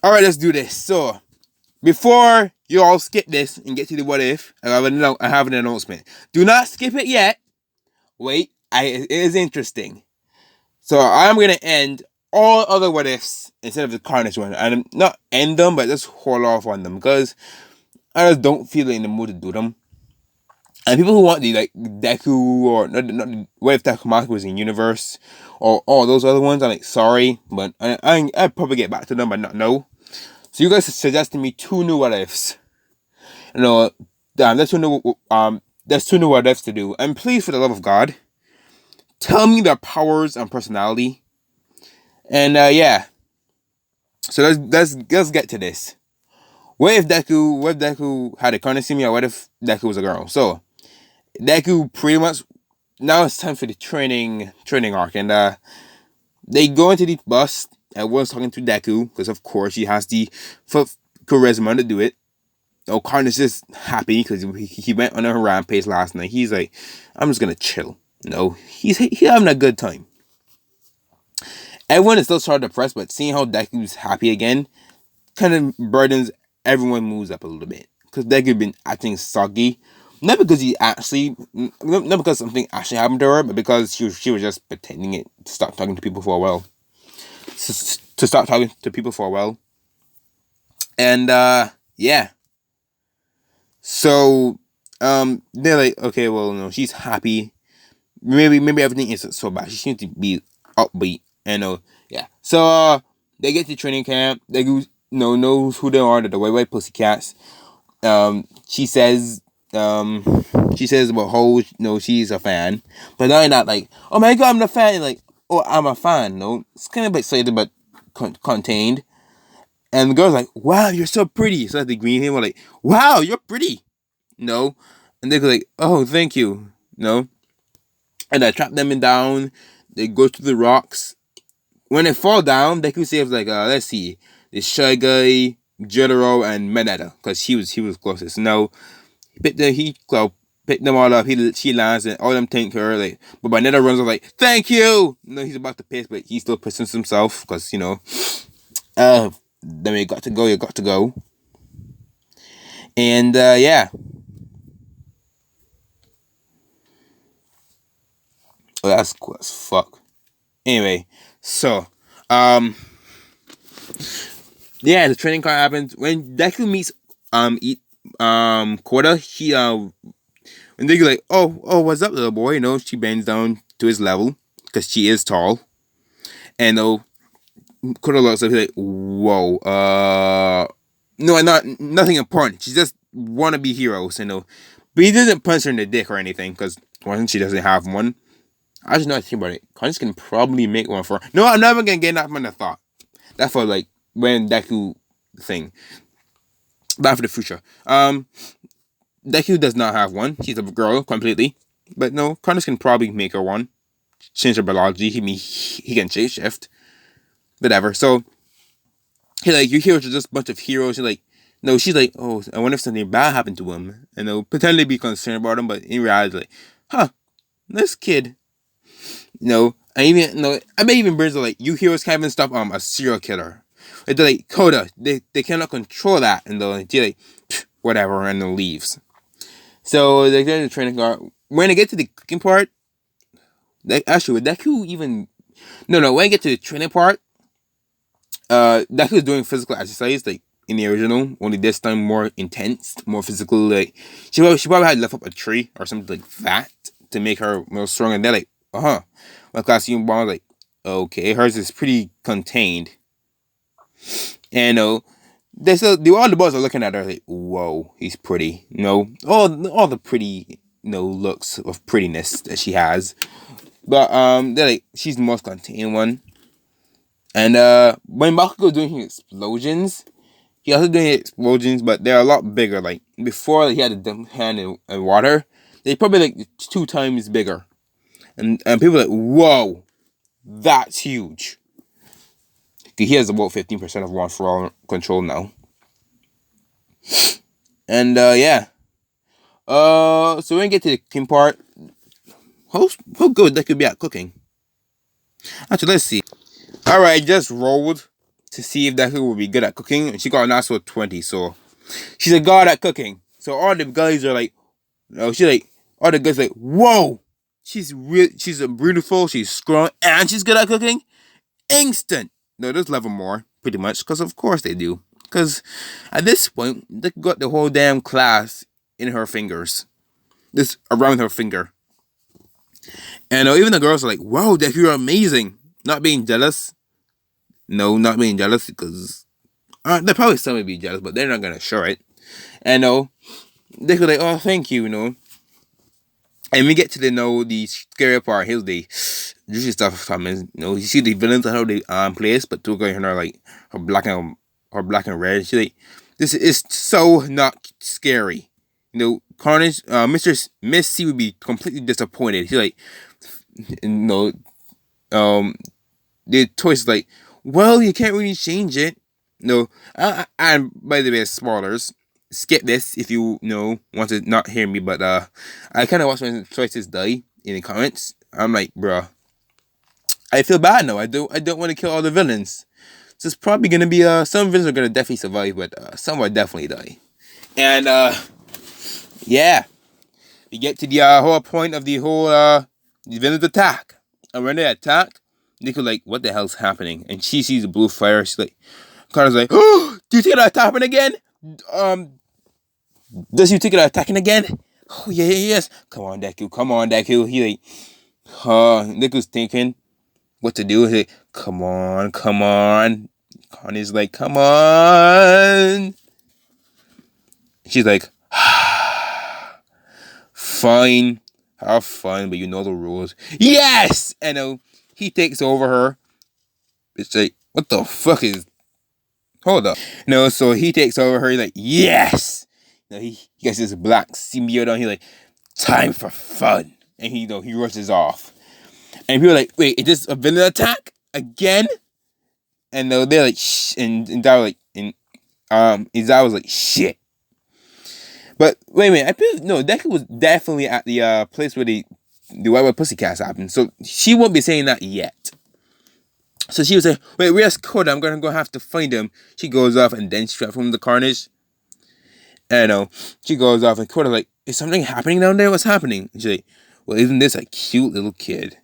Alright, let's do this. So, before you all skip this and get to the what if, I have an announcement. Do not skip it yet. Wait, it is interesting. So, I'm going to end all other what ifs instead of the carnage one. And not end them, but just hold off on them. Because I just don't feel in the mood to do them. And people who want the like Deku or not what if Deku Mask was in universe or all those other ones, I'm like sorry, but I'd probably get back to them, but not no. So you guys suggested me two new what ifs. You know, there's two new what ifs to do. And please, for the love of God, tell me their powers and personality. And yeah, so let's get to this. What if Deku had a carnage or what if Deku was a girl? So Deku pretty much now it's time for the training arc, and they go into the bus. Everyone's talking to Deku because of course he has the charisma to do it. Oh, Carnage is happy because he went on a rampage last night. He's like, I'm just gonna chill. No, he's having a good time. Everyone is still sort of depressed, but seeing how Deku's happy again kind of burdens everyone moves up a little bit because Deku been acting soggy. Not because not because something actually happened to her, but because she was just pretending it to stop talking to people for a while. To stop talking to people for a while. And yeah. So they're like, okay, well, no, she's happy. Maybe everything isn't so bad. She seems to be upbeat. And yeah. So they get to training camp. They knows who they are. They're the White Pussycats. She says about how she's a fan, but not that like, oh my god, I'm a fan. Like, oh, I'm a fan. No, it's kind of excited but contained. And the girl's like, wow, you're so pretty. So the green him were like, wow, you're pretty. No, and they go like, oh, thank you. No, and I trap them down. They go to the rocks. When they fall down, they can save like let's see, the Shy Guy, Jotaro, and Mineta because he was closest. No. Pick them all up. She lands and all of them thank her. Like, but Banetta runs off like, "Thank you." No, he's about to piss, but he still pisses himself because then you got to go. And yeah, oh, that's cool as fuck. Anyway, so yeah, the training card happens when Deku meets Koda. And they're like, oh, what's up, little boy? She bends down to his level because she is tall. And Koda looks up, he's like, whoa, no, nothing important. She just wanna be heroes, But he doesn't punch her in the dick or anything because one, she doesn't have one. I just not think about it. Carnage can probably make one for her. No, I'm never gonna get that from the thought. That's for like when Deku thing. That for the future. Deku does not have one. She's a girl completely. But no, Carnage can probably make her one. Change her biology. He can shapeshift. Whatever. So, your heroes are just a bunch of heroes. She's like, oh, I wonder if something bad happened to him. And they'll pretend to be concerned about him, but in reality, like, huh, this kid. I bet even Birds are like, you heroes can't even stop a serial killer. They're like, Koda, they cannot control that. And they're like, whatever, and then leaves. So they get to the training card. When they get to the cooking part, actually, would Deku even? No. When I get to the training part, Deku is doing physical exercise like in the original, only this time more intense, more physical. Like she probably had to lift up a tree or something like that to make her more strong. And they're like, my classroom bomb was like, okay, hers is pretty contained. And all the boys are looking at her like, whoa, he's pretty. All the pretty, looks of prettiness that she has. But they're like, she's the most contained one. And when Bakugo's doing his explosions, he also doing explosions, but they're a lot bigger. Like before, he had a dump hand in water. They probably like 2 times bigger. And people are like, whoa, that's huge. He has about 15% of one for all control now. And yeah. So when we get to the cooking part, how good that could be at cooking. Actually, let's see. Alright, just rolled to see if Deku would be good at cooking, and she got a natural 20. So she's a god at cooking. So all the guys are like, she's like, all the guys like, whoa, she's a beautiful, she's strong, and she's good at cooking. Instant. No, there's level more, pretty much, because of course they do. Because at this point, they got the whole damn class in her fingers, this around her finger. And even the girls are like, "Wow, Deku, you're amazing." Not being jealous. No, not being jealous because they probably some would be jealous, but they're not gonna show it. And they could like, "Oh, thank you," And we get to the scary part. Here's the juicy stuff coming. You see the villains and how they place, but two girls are like her black and red. She's like, this is so not scary. Carnage, Miss C would be completely disappointed. She's like, the choice is like, well, you can't really change it. No, and by the way, spoilers. Skip this if you want to not hear me. But I kind of watched my choices die in the comments. I'm like, bruh, I feel bad now. I don't want to kill all the villains. So it's probably gonna be some villains are gonna definitely survive, but some will definitely die. And yeah, we get to the whole point of the whole the villains attack. And when they attack, Nico like, what the hell's happening? And she sees the blue fire. She's like, Carter's like, oh, do you think that happened again? Does you think that attacking again? Oh yeah, yes. Come on, Deku. He like, Niku's thinking what to do. He's like, come on. Connie's like, come on. She's like, fine, have fun, but you know the rules. Yes! And he takes over her. It's like, what the fuck is... Hold up. So he takes over her. He's like, yes! He gets this black symbiote on. He's like, time for fun. And he rushes off. And people are like, wait, is this a villain attack? Again? And they're like, shh. And Izawa like, Izawa was like, shit. But wait a minute, I feel Deku was definitely at the place where the White Pussycats happened. So she won't be saying that yet. So she was like, wait, where's Koda? I'm gonna go have to find him. She goes off and then she from the carnage. And she goes off and Koda like, is something happening down there? What's happening? And she's like, well, isn't this a cute little kid?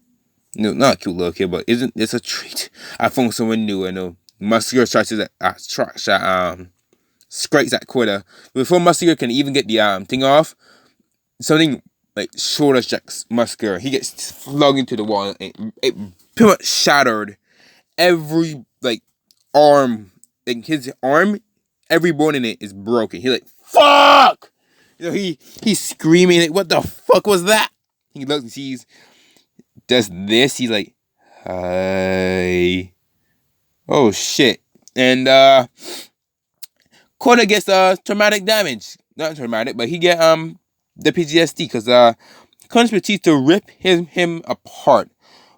No, not a cute little kid, but isn't this a treat? I found someone new. And Muscular starts to scrapes at Koda. Before Muscular can even get the thing off, something like shoulder checks Muscular. He gets flung into the wall. And it pretty much shattered every arm. Like his arm, every bone in it is broken. He's like, fuck! He's screaming like, what the fuck was that? He looks and sees, does this. He's like, hi. Oh shit. And Koda gets traumatic damage. Not traumatic, but he get the PTSD because Koda's proceeds to rip him apart,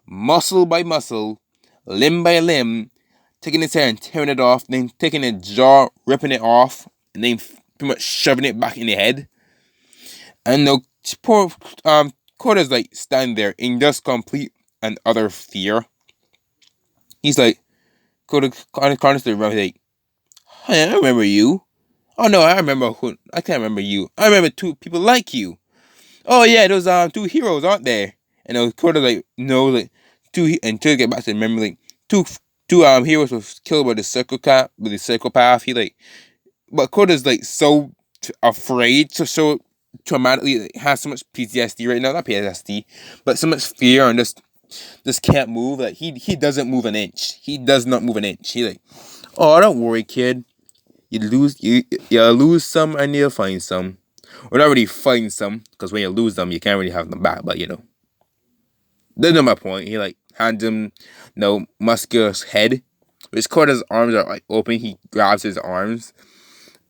muscle by muscle, limb by limb, taking his hair and tearing it off, then taking his jaw, ripping it off, and then pretty much shoving it back in the head. And poor Koda's like standing there in just complete and utter fear. He's like, Koda's around, he's like, hey, I remember you. Oh no, I can't remember you. I remember two people like you. Oh yeah, those two heroes, aren't there? And Koda like, no, like until get back to the memory, like two heroes was killed by the psychopath. He like, but Koda's like so afraid, so traumatically, like, has so much PTSD right now, not PTSD, but so much fear and just can't move. Like he doesn't move an inch. He does not move an inch. He like, oh, don't worry, kid. You lose some and you find some. Or not really find some, because when you lose them, you can't really have them back. But that's not my point. He like hands him Muscular's head, which Koda's arms are like open. He grabs his arms,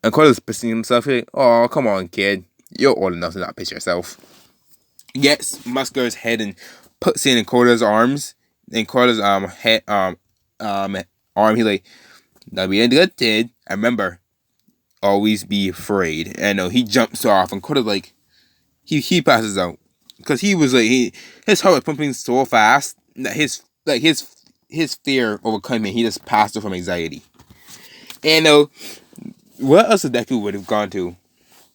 and Koda's pissing himself. He's like, oh, come on, kid. You're old enough to not piss yourself. He gets Muscular's head and puts it in Koda's arms. And Koda's head arm. He like, now be a good kid. I remember, always be afraid. And he jumps off, and Koda like, he passes out because he was like, his heart was pumping so fast that his fear overcame him. He just passed out from anxiety. And what else would Deku would have gone to?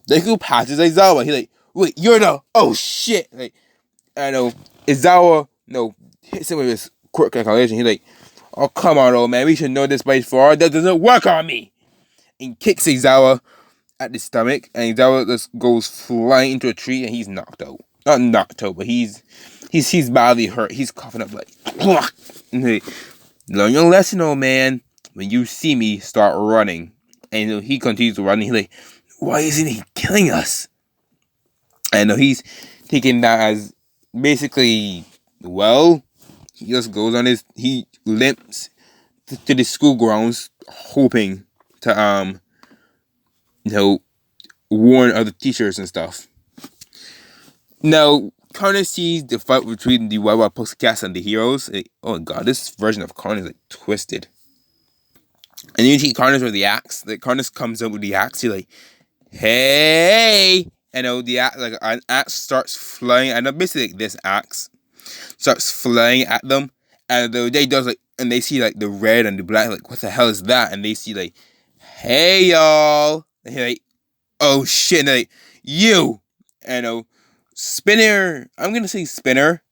Deku passes Aizawa. He like, wait, you're the oh shit. Like, I know Aizawa hits him with his quick calculation. He like, oh come on, old man, we should know this by far. That doesn't work on me. And kicks Aizawa at the stomach, and Aizawa just goes flying into a tree, and he's knocked out. Not knocked out, but he's badly hurt. He's coughing up like, and he, learn your lesson, old man. When you see me, start running. And he continues to run. And he's like, why isn't he killing us? And he's taking that as basically, well, he just goes on he limps to the school grounds, hoping to warn other teachers and stuff. Now, Carnage sees the fight between the Wild Pussycats and the heroes. Oh god, this version of Carnage is like twisted. And you see Carnage with the axe. Like Carnage comes up with the axe. He's like, "Hey!" And the axe, like an axe starts flying. And basically, like, this axe starts flying at them. And they see like the red and the black. Like, what the hell is that? And they see like, "Hey y'all!" And he's like, "Oh shit!" And they're like, "You!" And Spinner. I'm gonna say Spinner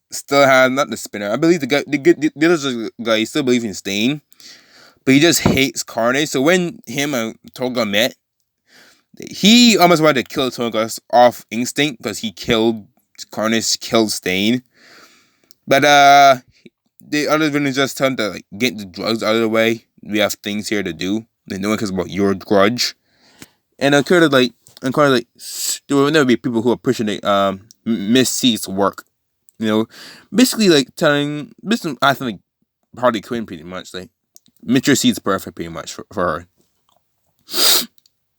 still has not the Spinner. I believe the other guy still believes in Stain. But he just hates Carnage. So when him and Toga met, he almost wanted to kill Toga off instinct because Carnage killed Stain. But the other villains just tell him to like get the drugs out of the way. We have things here to do. Like, no one cares about your grudge. And Carnage there will never be people who are pushing Miss C's work. Basically like telling I think like Harley Quinn pretty much like. Mr. C's perfect pretty much for her.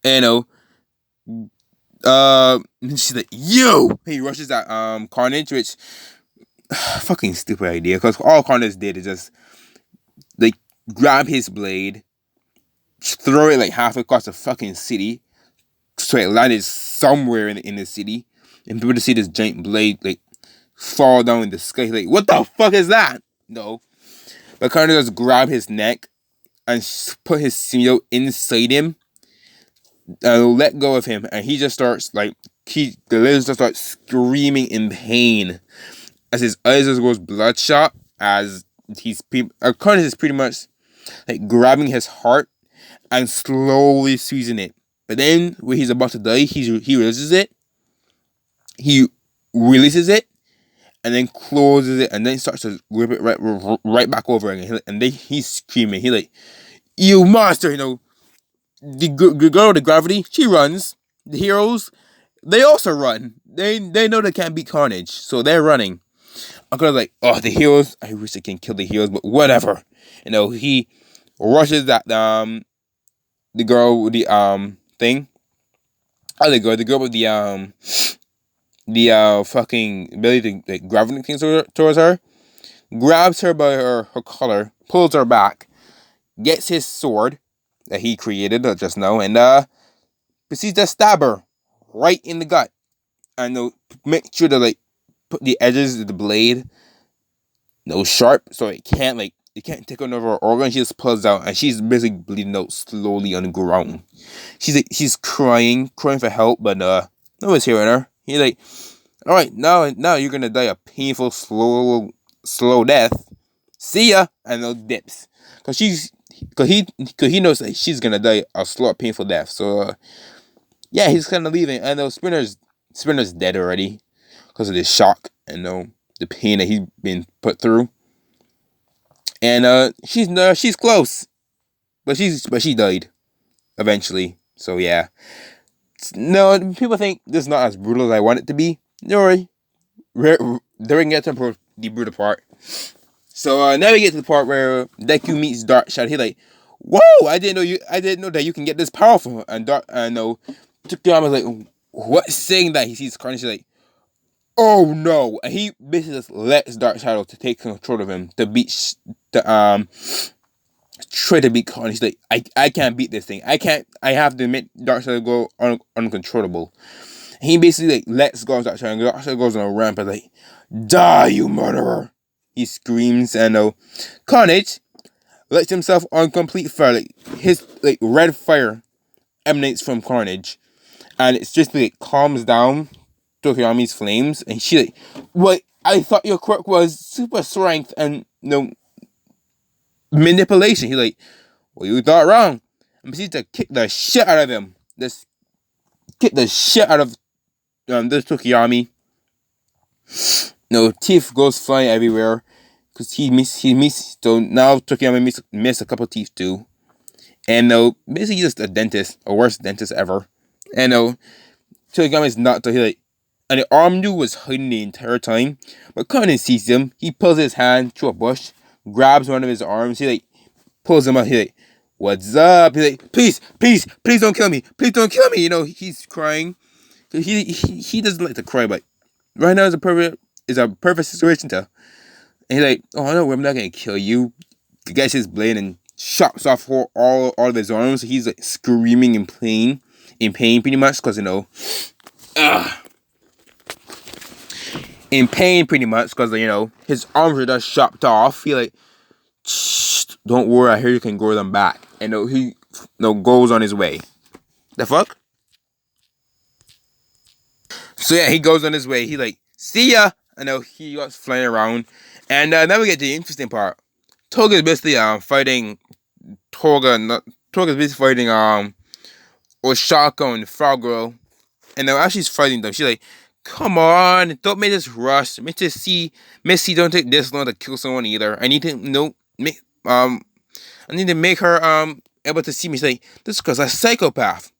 And she's like, yo! He rushes at Carnage, which fucking stupid idea, because all Carnage did is just like grab his blade, throw it like half across the fucking city, so it landed somewhere in the city, and people to see this giant blade like fall down in the sky. Like, what the fuck is that? No. But Carnage just grab his neck and put his symbiote inside him and let go of him, and he just starts like the lizard just starts screaming in pain as his eyes just goes bloodshot as Carnage is pretty much like grabbing his heart and slowly squeezing it. But then when he's about to die, he releases it, and then closes it, and then starts to grip it right back over again. And then he's screaming. He like, you monster! The girl with the gravity, she runs. The heroes, they also run. They know they can't beat Carnage, so they're running. Uncle like, oh, the heroes. I wish I can kill the heroes, but whatever. He rushes at the girl with the thing. Oh, the girl with the fucking ability to like gravitate things towards her, grabs her by her collar, pulls her back, gets his sword that he created just now, and proceeds to stab her right in the gut. And make sure to like put the edges of the blade sharp so it can't take another organ. She just pulls out, and she's basically bleeding out slowly on the ground. She's crying for help, but no one's hearing her. He's like, all right, now you're gonna die a painful, slow death. See ya, and dips, cause he knows that she's gonna die a slow, painful death. So yeah, he's kind of leaving, and Spinner's dead already because of the shock and the pain that he's been put through. And she's close, but she died eventually. So yeah, no, people think this is not as brutal as I want it to be. Don't worry, they're gonna get to the brutal part. So now we get to the part where Deku meets Darkshot. He's like, "Whoa! I didn't know that you can get this powerful." And took the arm. Was like, "What?" Saying that he sees Carnage. He's like, "Oh no!" And he basically just lets Dark Shadow to take control of him to try to beat Carnage. He's like, I can't beat this thing. I can't. I have to make Dark Shadow go uncontrollable. And he basically like lets go of Dark Shadow, and Dark Shadow goes on a ramp and like, "Die, you murderer!" He screams, and Carnage, lights himself on complete fire. Like his like red fire emanates from Carnage, and it's just like calms down Tokiyami's flames, and she like, what? I thought your quirk was super strength and manipulation. He like, well, you thought wrong. And proceeds to kick the shit out of him. Just kick the shit out of this Tokiyami. Teeth goes flying everywhere because he missed. So now Tokiyami missed a couple teeth too. And basically just a dentist, a worst dentist ever. And Tokiyami is not. So he like, and the arm dude was hiding the entire time. But Conan sees him. He pulls his hand through a bush, grabs one of his arms. He like pulls him out. He like, what's up? He like, please, please, please don't kill me. Please don't kill me. He's crying. He doesn't like to cry, but right now is a perfect situation to. And he's like, oh no, I'm not gonna kill you. He gets his blade and chops off all of his arms. He's like screaming in pain pretty much, because in pain pretty much, because his arms are just chopped off. He like, shh, don't worry, I hear you can grow them back. And he goes on his way. The fuck? So yeah, he goes on his way. He like, see ya. I know he goes flying around, and now we get to the interesting part. Toga is basically fighting Toga's basically fighting Oshaka and Frog Girl, and now as she's fighting them, she's like, come on, don't make this rush. Missy, don't take this long to kill someone either. I need to I need to make her able to see me. She's like, this girl's a psychopath.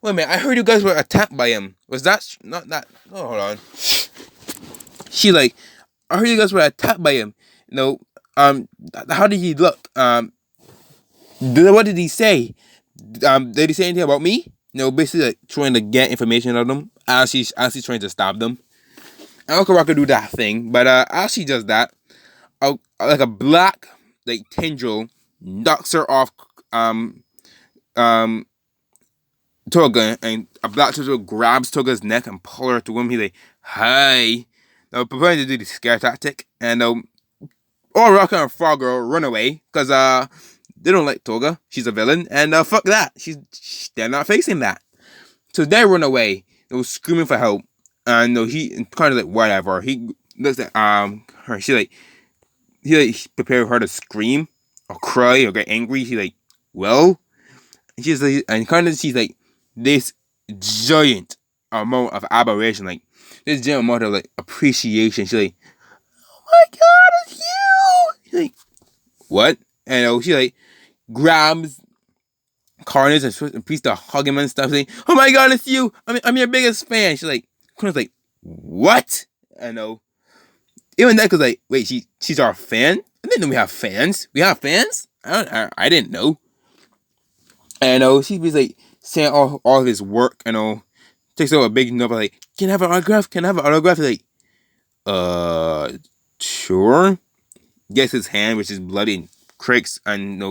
Wait a minute, I heard you guys were attacked by him. Was that not that? Oh, hold on. She like, I heard you guys were attacked by him. How did he look? What did he say? Did he say anything about me? Basically like trying to get information out of them as she's trying to stop them. And Okaraka do that thing, but as she does that, like a black like tendril knocks her off Toga, and a black tendril grabs Toga's neck and pulls her to him. He's like, hi. Now preparing to do the scare tactic, and Okaraka and Frog Girl run away because they don't like Toga. She's a villain, and fuck that. They're not facing that. So they run away. They were screaming for help, and he kind of like whatever. He looks at her. He prepared her to scream or cry or get angry. He like, well, and she's like, and kind of she's like this giant amount of aberration, like this giant amount of like appreciation. She's like, oh my god, it's you. She's like, what? And she like grabs Carnage and proceeds to hug him and stuff, saying, oh my god, it's you. I'm your biggest fan. She's like, Carnage's like, what? I know. Even that, cause like, wait, she's our fan? I didn't know we have fans. We have fans? I didn't know. And she's like saying all of his work, takes out a big number, like, can I have an autograph? Can I have an autograph? He's like, sure. Gets his hand, which is bloody and cracks, and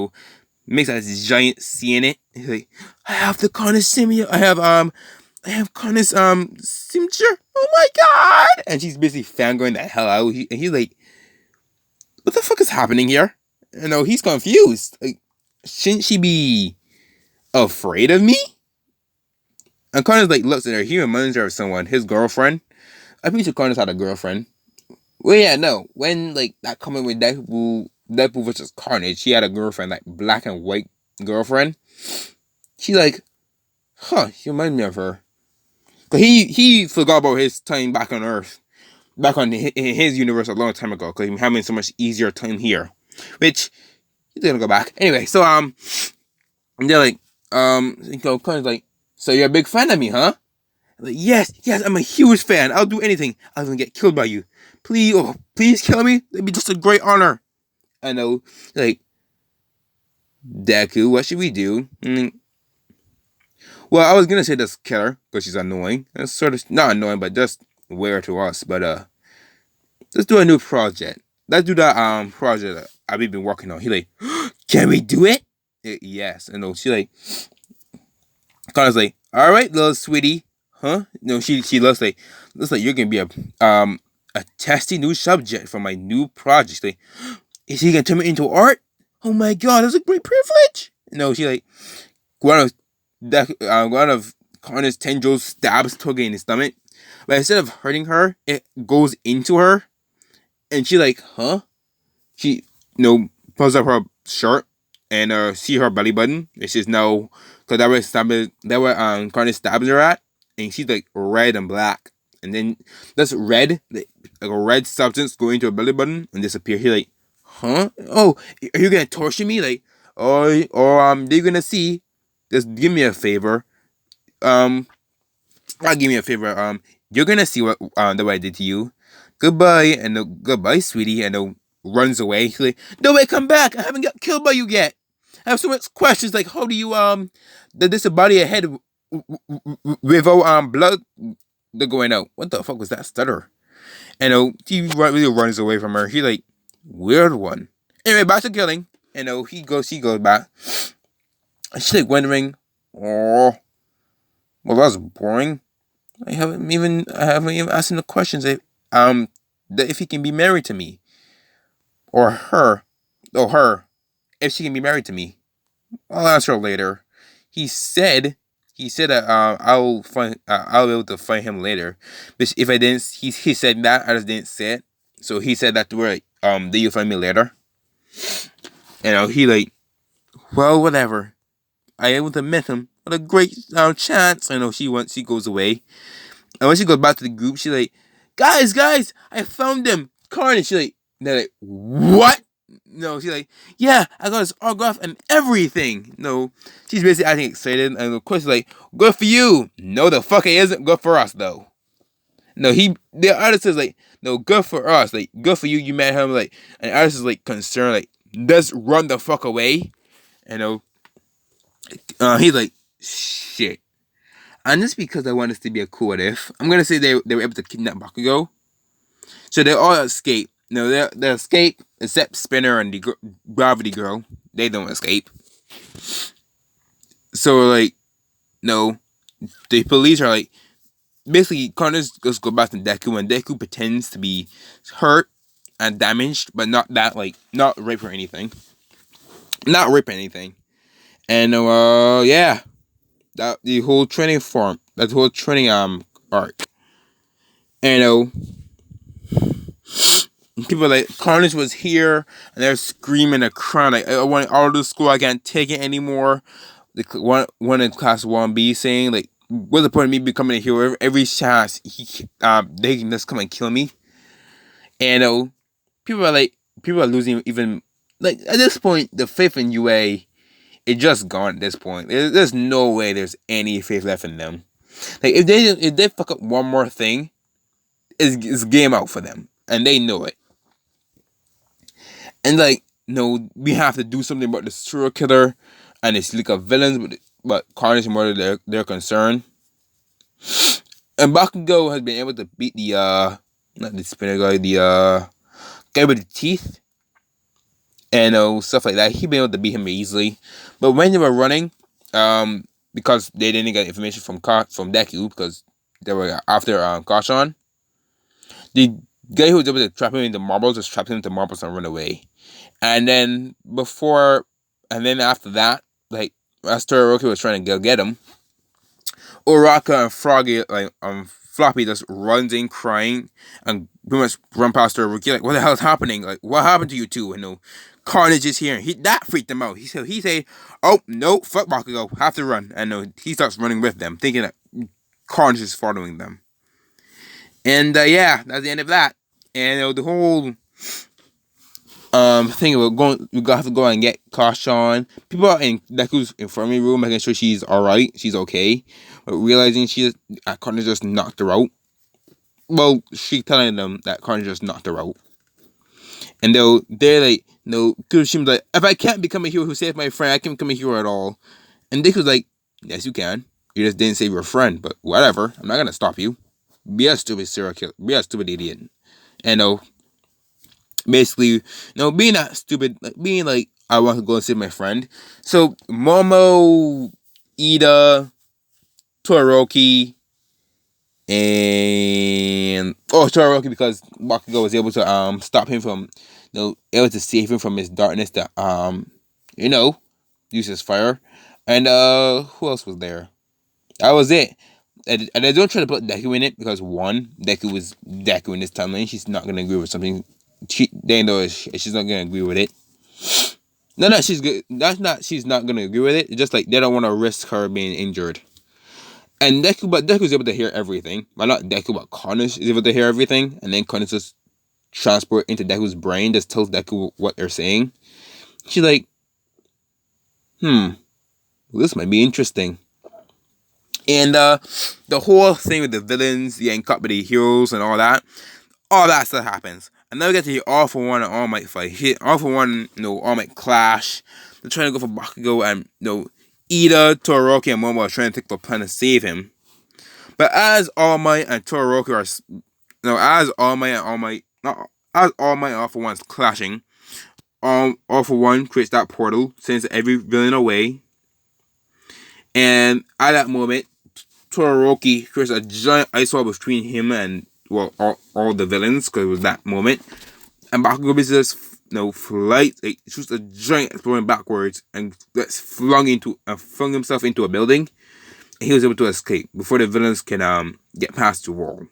makes this giant C in it. He's like, I have the Carnage symbiote. I have Carnage signature. Oh my god! And she's basically fangirling the hell out. And he's like, what the fuck is happening here? He's confused. Like, shouldn't she be afraid of me? And Carnage like looks at her. He reminds her of someone, his girlfriend. I'm pretty sure Carnage had a girlfriend. Well, yeah, no. When like that comment with Deku versus Carnage, he had a girlfriend, like black and white girlfriend. She like, she reminds me of her. Cause he forgot about his time back on Earth, back on in his universe a long time ago. Cause he was having so much easier time here, which he's gonna go back anyway. So and they're like, Carnage's like, so you're a big fan of me, huh? I'm like, yes, I'm a huge fan. I'll do anything. I'll even get killed by you. Please kill me. It'd be just a great honor. I know, like, Deku, what should we do? Well, I was gonna say just kill her because she's annoying. That's sort of not annoying, but just weird to us. But let's do a new project. Let's do that project that I've been working on. He like, can we do it? Yes. And she like, Connor's like, all right, little sweetie, huh? She looks like you're gonna be a testy new subject for my new project. She's like, is he gonna turn me into art? oh my god, that's a great privilege. She like one of Connor's tendrils stabs Toge in the stomach, but instead of hurting her, it goes into her, and she like, huh? She pulls up her shirt and see her belly button. And she's no, because that where Carnage stabs her at, and she's like red and black, and then this red like a red substance go into her belly button and disappear. He like, huh? Oh, are you gonna torture me? Like, they're gonna see. Just give me a favor. I'll give me a favor. You're gonna see what I did to you. Goodbye, and goodbye, sweetie, and runs away. He's like, no way, come back! I haven't got killed by you yet. I have so much questions like, how do you did this body ahead without blood going out? What the fuck was that stutter? And he really runs away from her. He like, weird one. Anyway, back to killing. And he goes back. And she's like wondering, oh, well, that's boring. I haven't even asked him the questions if he can be married to me, or her, if she can be married to me. I'll answer her later. He said that I'll be able to find him later. But if I didn't, he said that I just didn't say it. So he said that to her. That you'll find me later. And he like, well, whatever. I able to meet him. What a great chance. I know she goes away. And when she goes back to the group, she's like, guys, I found them. Carnage. She's like, they're like, what? No, she's like, yeah, I got his autograph and everything. No, she's basically acting excited. And of course, like, good for you. No, the fuck it isn't. Good for us, though. No, the artist is like, no, good for us. Like, good for you. You met him. Like, and the artist is like concerned. Like, just run the fuck away. And he's like, shit. And just because I want this to be a cool what if, I'm gonna say they were able to kidnap Bakugo. So they all escape. No, they escape except Spinner and the Gravity Girl. They don't escape. So like, no, the police are like, basically Carnage just go back to Deku, and Deku pretends to be hurt and damaged, but not that not rape or anything. Not rape or anything. And yeah. That the whole training form, that whole training arc. And people like Carnage was here and they're screaming and crying like, I want out of the school, I can't take it anymore. One in class 1B saying like, what's the point of me becoming a hero? Every chance they can just come and kill me. And people are losing even like at this point the faith in UA. It's just gone at this point. There's no way there's any faith left in them. Like if they fuck up one more thing, it's game out for them, and they know it. And like, no, we have to do something about the serial killer and this league of villains, but Carnage and Murder they're concerned. And Bakugo has been able to beat the not the spinner guy, the guy with the teeth. And stuff like that. He been able to beat him easily. But when they were running, because they didn't get information from Deku, because they were after Kashan, the guy who was able to trap him in the marbles just trapped him in the marbles and run away. And then after that, like as Todoroki was trying to go get him, Uraka and Froggy, Floppy just runs in crying and pretty much run past Todoroki like, what the hell is happening? Like, what happened to you two? And Carnage is here. That freaked him out. He said, oh, no, fuck Bakugo. Have to run. And he starts running with them, thinking that Carnage is following them. And yeah, that's the end of that. And the whole thing about we have to go and get Kashan. People are in Deku's infirmary room making sure she's alright, she's okay. But realizing Carnage just knocked her out. Well, she's telling them that Carnage just knocked her out. And they're like, no, because she was like, if I can't become a hero who saved my friend, I can't become a hero at all. And Dick was like, yes, you can. You just didn't save your friend, but whatever. I'm not gonna stop you. Be a stupid serial killer. Be a stupid idiot. And basically, being that stupid, being like, I want to go and save my friend. So Momo, Ida, Todoroki, and Todoroki, because Bakugo was able to stop him from able to save him from his darkness that you know, uses fire. And who else was there? That was it. And I don't try to put Deku in it because one, Deku is Deku in this timeline. She's not gonna agree with something. They know she's not gonna agree with it. No, no, she's good. That's not. She's not gonna agree with it. It's just like they don't want to risk her being injured. And Deku's able to hear everything. Well, not Deku, but Carnage is able to hear everything, and then Carnage just transport into Deku's brain, just tells Deku what they're saying. She's like, well, this might be interesting. And the whole thing with the villains getting caught by the heroes and all that stuff happens. And then we get to hear All For One and All Might fight. All For One, All Might clash. They're trying to go for Bakugo, and Ida, Todoroki, and Momo are trying to take the plan to save him. But as All Might and Todoroki are, as All Might and All Might, not as All Might and All For One is clashing, All For One creates that portal, sends every villain away. And at that moment, Todoroki creates a giant ice wall between him and all the villains, because it was that moment. And Bakugo just flight, like, shoots a giant explosion backwards and gets flung himself into a building. And he was able to escape before the villains can get past the wall.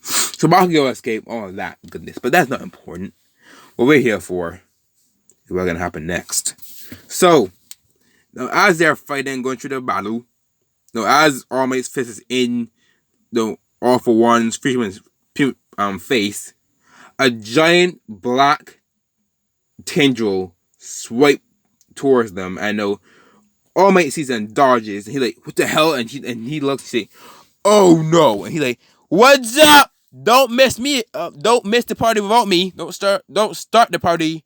So Bakugo escaped all of that goodness, but that's not important. What we're here for is what's gonna happen next. So now, as they're fighting, going through the battle, as All Might's fist is in the All For One's fisherman's face, a giant black tendril swipe towards them. And All Might sees and dodges, and he's like, "What the hell?" And he looks, and he say, "Oh no!" And he's like, "What's up? Don't miss me. Don't miss the party without me. Don't start the party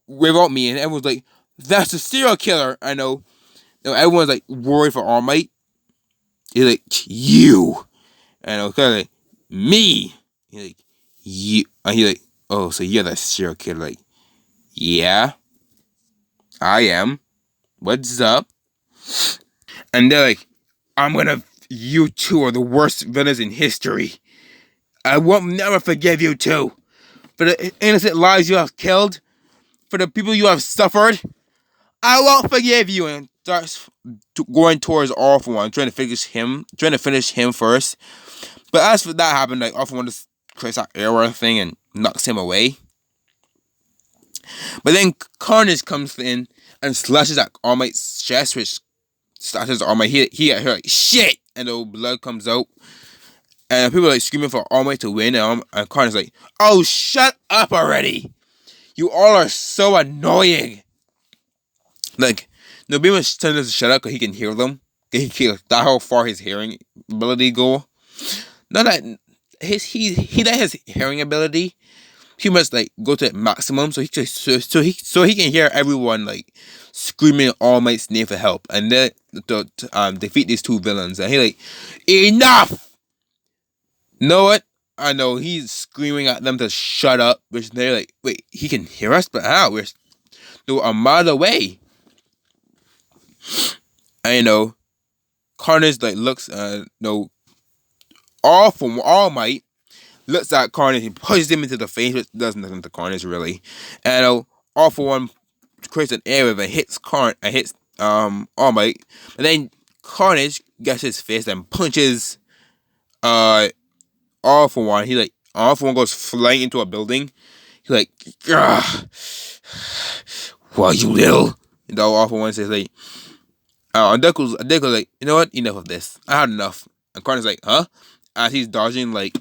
without me." And everyone's like, "That's a serial killer." I know. Everyone's like worried for All Might. He's like, "You," and I was kind of like, "Me." He's like, "You," and he's like, "Oh, so you're the serial killer?" Like, "Yeah, I am. What's up?" And they're like, "You two are the worst villains in history. I won't never forgive you two for the innocent lives you have killed, for the people you have suffered. I won't forgive you." And starts going towards All For One, trying to finish him first. But as for that happened, like All For One just creates that error thing and knocks him away. But then Carnage comes in and slashes at All Might's chest, which starts All Might. He got her like shit, and the blood comes out. And people are like screaming for All Might to win, and Carnage's like, "Oh, shut up already! You all are so annoying." Like, people telling us to shut up because he can hear them. That's how far his hearing ability go. Not that he that his hearing ability, he must like go to maximum so he can hear everyone like screaming All Might's name for help, and then to defeat these two villains. And he like, enough. Know what? I know he's screaming at them to shut up, which they're like, wait, he can hear us, but how? We're a mile away. And Carnage like looks, All Might looks at Carnage and pushes him into the face, which does nothing to Carnage really. And All For One creates an area and hits All Might, and then Carnage gets his fist and punches All For One. All For One goes flying into a building. He's like, "Ugh, well, you little." And All For One says like, Deku's like, "You know what? Enough of this. I had enough." And Carnage's like, "Huh?" As he's dodging like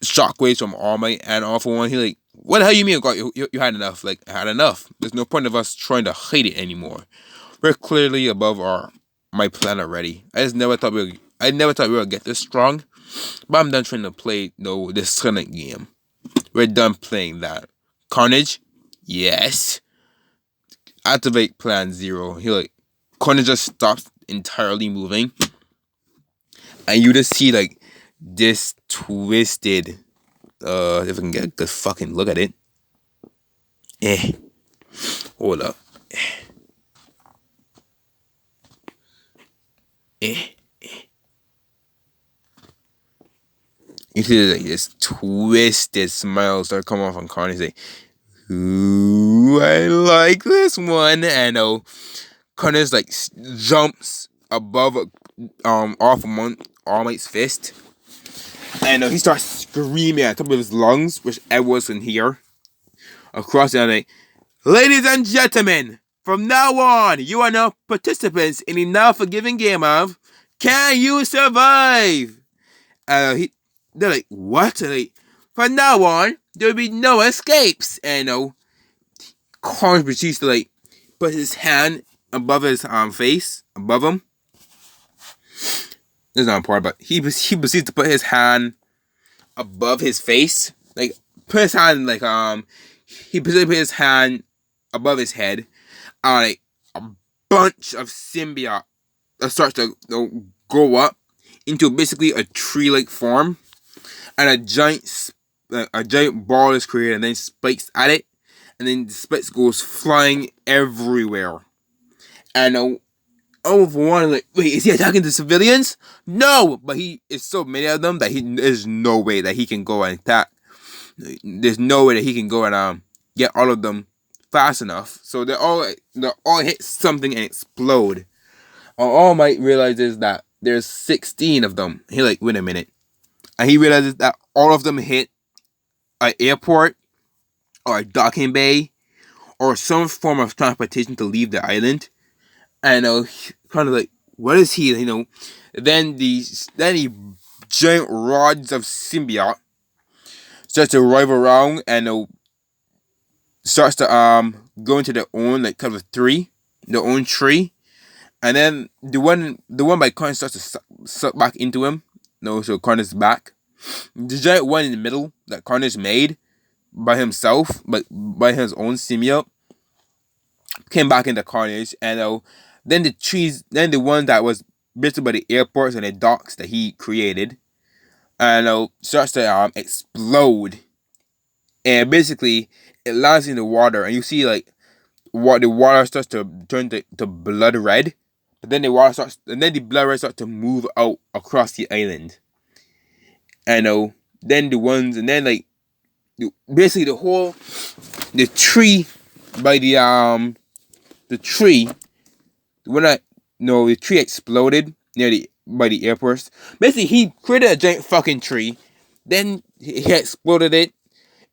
shockwaves from All Might and All For One, he's like, "What the hell you mean? You had enough? Like, I had enough. There's no point of us trying to hide it anymore. We're clearly above my planet already. I never thought we would get this strong. But I'm done trying to play this Sonic game. We're done playing that. Carnage, yes. Activate Plan Zero." Carnage just stops entirely moving, and you just see like this twisted. If I can get a good fucking look at it. Hold up. You see like this twisted smile start coming off on Carnage. Like, ooh. ooh, I like this one. And Carnage like jumps above off of All Might's fist. And he starts screaming at the top of his lungs, which everyone can hear. Across the other, ladies and gentlemen, from now on, you are now participants in the now forgiving game of Can You Survive? They're like, what? They're like, from now on, there will be no escapes. And Carnage proceeds to put his hand above his face, above him. This is not important, but he proceeds to put his hand above his face, put his hand he proceeds to put his hand above his head, and a bunch of symbiote that starts to grow up into basically a tree-like form, and a giant ball is created, and then spikes at it, and then the spikes goes flying everywhere. And for one, wait, is he attacking the civilians? No, but he is so many of them that there's no way that he can go and attack. There's no way that he can go and get all of them fast enough. So they all hit something and explode. All Might realizes that there's 16 of them. He wait a minute, and he realizes that all of them hit an airport or a docking bay or some form of transportation to leave the island. And kind of what is he? Then the giant rods of symbiote starts to arrive around and starts to go into their own kind of their own tree, and then the one by Carnage starts to suck back into him. So Carnage's back. The giant one in the middle that Carnage made by himself, but by his own symbiote, came back into Carnage, and then the one that was built by the airports and the docks that he created, and starts to explode, and basically it lands in the water, and you see what the water starts to turn to blood red, but then the blood red starts to move out across the island, and then basically the tree by the tree. The tree exploded by the airports. Basically, he created a giant fucking tree. Then he exploded it.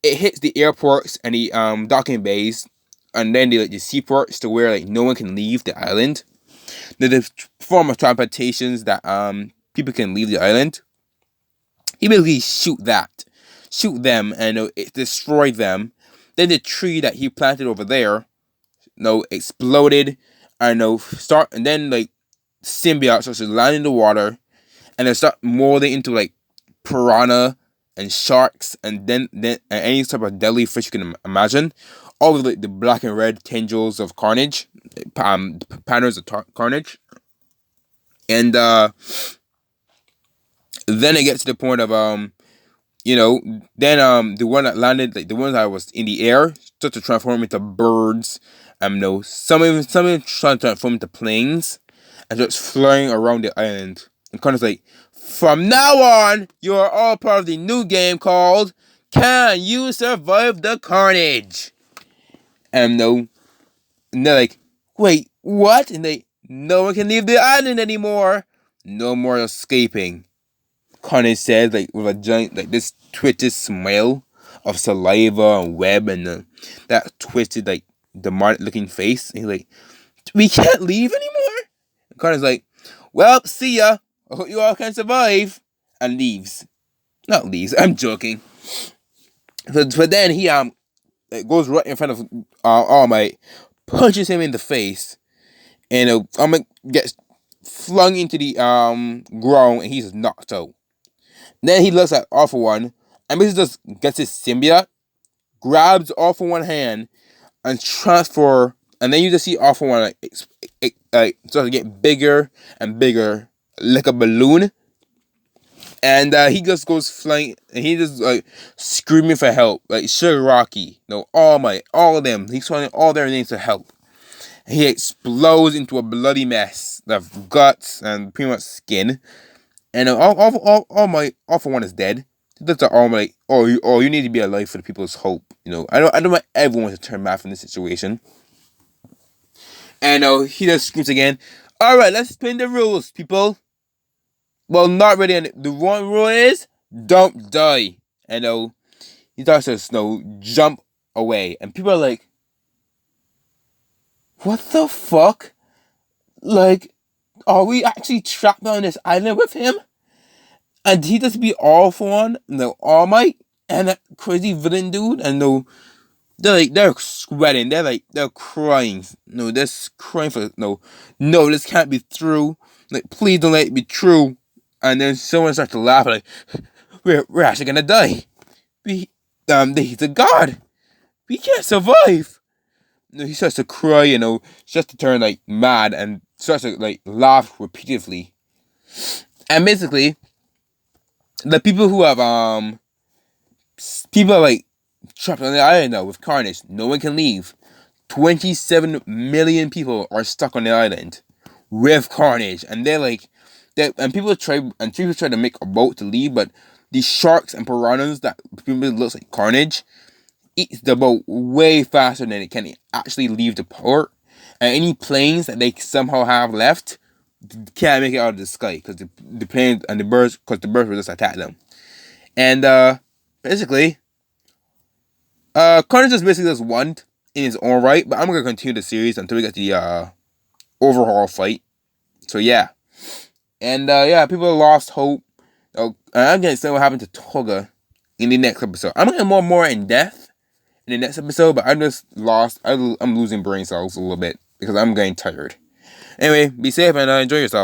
It hits the airports and the docking bays, and then the seaports to where no one can leave the island. The form of transportations that people can leave the island. He basically shoot them, and it destroyed them. Then the tree that he planted over there, exploded. And then symbiote starts to land in the water, and they start molding into piranha and sharks, and then any type of deadly fish you can imagine. All of the black and red tendrils of Carnage, patterns of Carnage, and then it gets to the point of then the one that landed, the one that was in the air, start to transform into birds. Some even trying to transform into planes and starts flying around the island. And Connor's from now on, you are all part of the new game called Can You Survive the Carnage? And they're wait, what? And no one can leave the island anymore. No more escaping. Carnage said, with a giant, this twisted smile of saliva and web, and that twisted, demonic looking face. And he's we can't leave anymore? And Carnage's well, see ya. I hope you all can survive. And leaves. Not leaves, I'm joking. But then he goes right in front of All Might, punches him in the face, and All Might gets flung into the ground, and he's knocked out. Then he looks at All For One, and basically just gets his symbiote, grabs All For One hand, and transfer. And then you just see All For One start to get bigger and bigger, like a balloon. And he just goes flying, and he just screaming for help, Sugar Rocky, all of them. He's calling all their names to help. And he explodes into a bloody mess of guts and pretty much skin. And All For One is dead. That's all like, you need to be alive for the people's hope. I don't want everyone to turn back from this situation. And he just screams again. All right, let's spin the rules, people. Well, not really. And the one rule is don't die. And he starts to jump away, and people are like, "What the fuck? Like, are we actually trapped on this island with him? And he just be all for one, All Might and that crazy villain dude, and they're sweating, they're crying, they're crying for this can't be true. Like, please don't let it be true. And then someone starts to laugh like, we're actually gonna die. He's a god. We can't survive. He starts to cry, starts to turn like mad and starts to like laugh repeatedly. And basically, the people who have people are like trapped on the island now with Carnage. No one can leave. 27 million people are stuck on the island with Carnage, and and people try to make a boat to leave, but these sharks and piranhas that people looks like Carnage eats the boat way faster than it can actually leave the port. And any planes that they somehow have left can't make it out of the sky because the planes and the birds will just attack them. And basically, Carnage just basically just won in his own right, but I'm gonna continue the series until we get the overhaul fight. So yeah, and yeah, people lost hope. I'm gonna say what happened to Toga in the next episode. I'm gonna get more in depth in the next episode, but I just lost. I'm losing brain cells a little bit because I'm getting tired. Anyway, be safe and enjoy yourself.